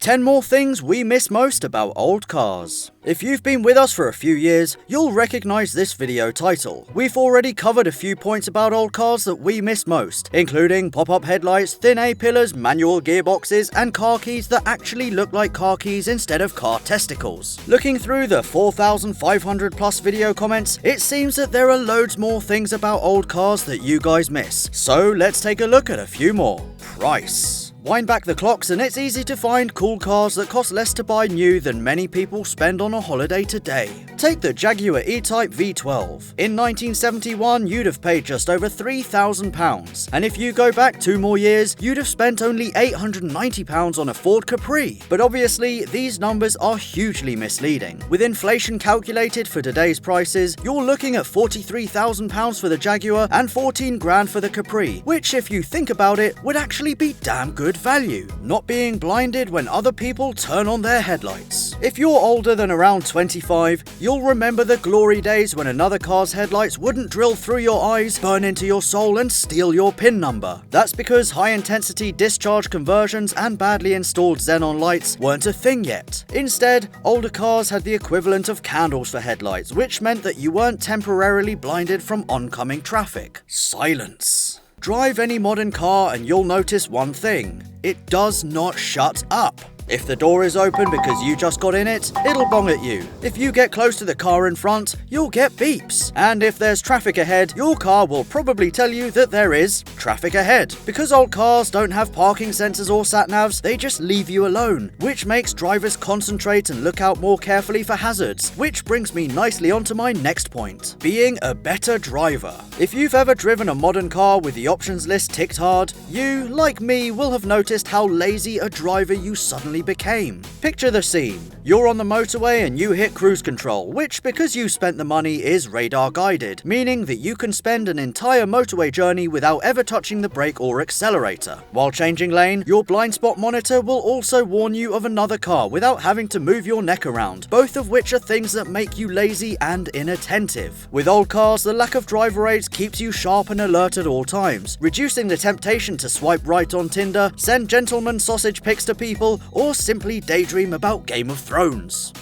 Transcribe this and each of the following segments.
10 more things we miss most about old cars. If you've been with us for a few years, you'll recognize this video title. We've already covered a few points about old cars that we miss most, including pop-up headlights, thin A-pillars, manual gearboxes, and car keys that actually look like car keys instead of car testicles. Looking through the 4,500 plus video comments, it seems that there are loads more things about old cars that you guys miss. So let's take a look at a few more. Price. Wind back the clocks and it's easy to find cool cars that cost less to buy new than many people spend on a holiday today. Take the Jaguar E-Type V12. In 1971, you'd have paid just over £3,000, and if you go back 2 more years, you'd have spent only £890 on a Ford Capri. But obviously, these numbers are hugely misleading. With inflation calculated for today's prices, you're looking at £43,000 for the Jaguar and 14 grand for the Capri, which if you think about it, would actually be damn good value, not being blinded when other people turn on their headlights. If you're older than around 25, you'll remember the glory days when another car's headlights wouldn't drill through your eyes, burn into your soul, and steal your PIN number. That's because high-intensity discharge conversions and badly installed Xenon lights weren't a thing yet. Instead, older cars had the equivalent of candles for headlights, which meant that you weren't temporarily blinded from oncoming traffic. Silence. Drive any modern car and you'll notice one thing. It does not shut up. If the door is open because you just got in it, it'll bong at you. If you get close to the car in front, you'll get beeps. And if there's traffic ahead, your car will probably tell you that there is traffic ahead. Because old cars don't have parking sensors or sat-navs, they just leave you alone, which makes drivers concentrate and look out more carefully for hazards. Which brings me nicely onto my next point, being a better driver. If you've ever driven a modern car with the options list ticked hard, you, like me, will have noticed how lazy a driver you suddenly became. Picture the scene. You're on the motorway and you hit cruise control, which, because you spent the money, is radar guided, meaning that you can spend an entire motorway journey without ever touching the brake or accelerator. While changing lane, your blind spot monitor will also warn you of another car without having to move your neck around, both of which are things that make you lazy and inattentive. With old cars, the lack of driver aids keeps you sharp and alert at all times, reducing the temptation to swipe right on Tinder, send gentleman sausage pics to people, or simply daydream about Game of Thrones.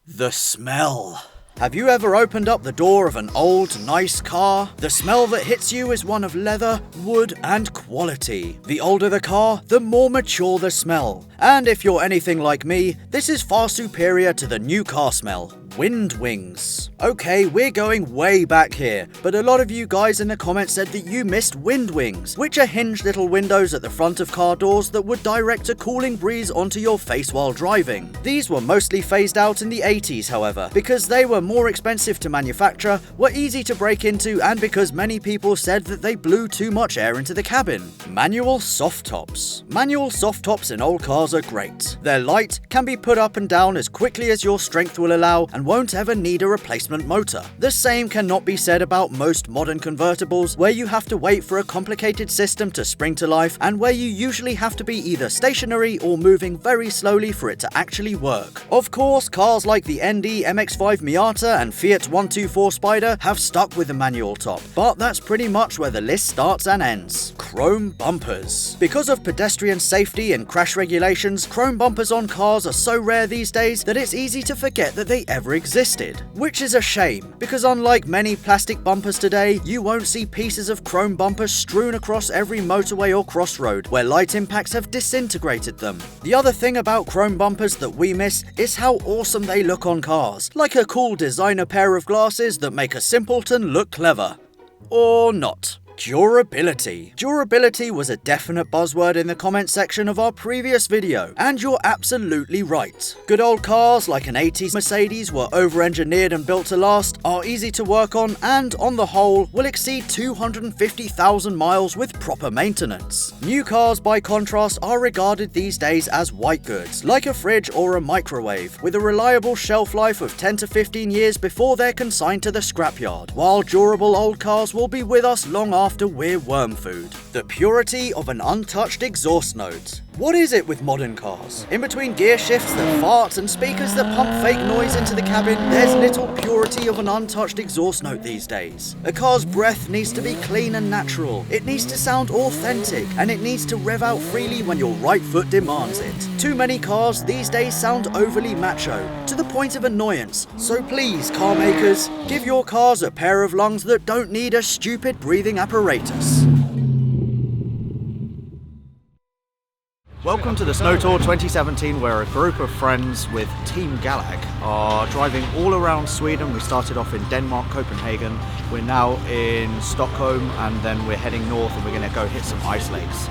The smell. Have you ever opened up the door of an old, nice car? The smell that hits you is one of leather, wood, and quality. The older the car, the more mature the smell. And if you're anything like me, this is far superior to the new car smell. Wind wings. Okay, we're going way back here, but a lot of you guys in the comments said that you missed wind wings, which are hinged little windows at the front of car doors that would direct a cooling breeze onto your face while driving. These were mostly phased out in the 80s, however, because they were more expensive to manufacture, were easy to break into, and because many people said that they blew too much air into the cabin. Manual soft tops. Manual soft tops in old cars are great. They're light, can be put up and down as quickly as your strength will allow, and won't ever need a replacement motor. The same cannot be said about most modern convertibles, where you have to wait for a complicated system to spring to life, and where you usually have to be either stationary or moving very slowly for it to actually work. Of course, cars like the ND MX-5 Miata and Fiat 124 Spider have stuck with the manual top, but that's pretty much where the list starts and ends. Chrome bumpers. Because of pedestrian safety and crash regulations, chrome bumpers on cars are so rare these days that it's easy to forget that they ever existed. Which is a shame, because unlike many plastic bumpers today, you won't see pieces of chrome bumpers strewn across every motorway or crossroad where light impacts have disintegrated them. The other thing about chrome bumpers that we miss is how awesome they look on cars, like a cool designer pair of glasses that make a simpleton look clever. Or not. Durability. Durability was a definite buzzword in the comment section of our previous video, and you're absolutely right. Good old cars like an 80s Mercedes were over-engineered and built to last, are easy to work on, and on the whole will exceed 250,000 miles with proper maintenance. New cars, by contrast, are regarded these days as white goods, like a fridge or a microwave, with a reliable shelf life of 10 to 15 years before they're consigned to the scrapyard, while durable old cars will be with us long after we're worm food. The purity of an untouched exhaust note. What is it with modern cars? In between gear shifts that fart and speakers that pump fake noise into the cabin, there's little purity of an untouched exhaust note these days. A car's breath needs to be clean and natural. It needs to sound authentic, and it needs to rev out freely when your right foot demands it. Too many cars these days sound overly macho, to the point of annoyance. So please, car makers, give your cars a pair of lungs that don't need a stupid breathing apparatus. Welcome to the Snow Tour 2017, where a group of friends with Team Galag are driving all around Sweden. We started off in Denmark, Copenhagen. We're now in Stockholm, and then we're heading north and we're going to go hit some ice lakes.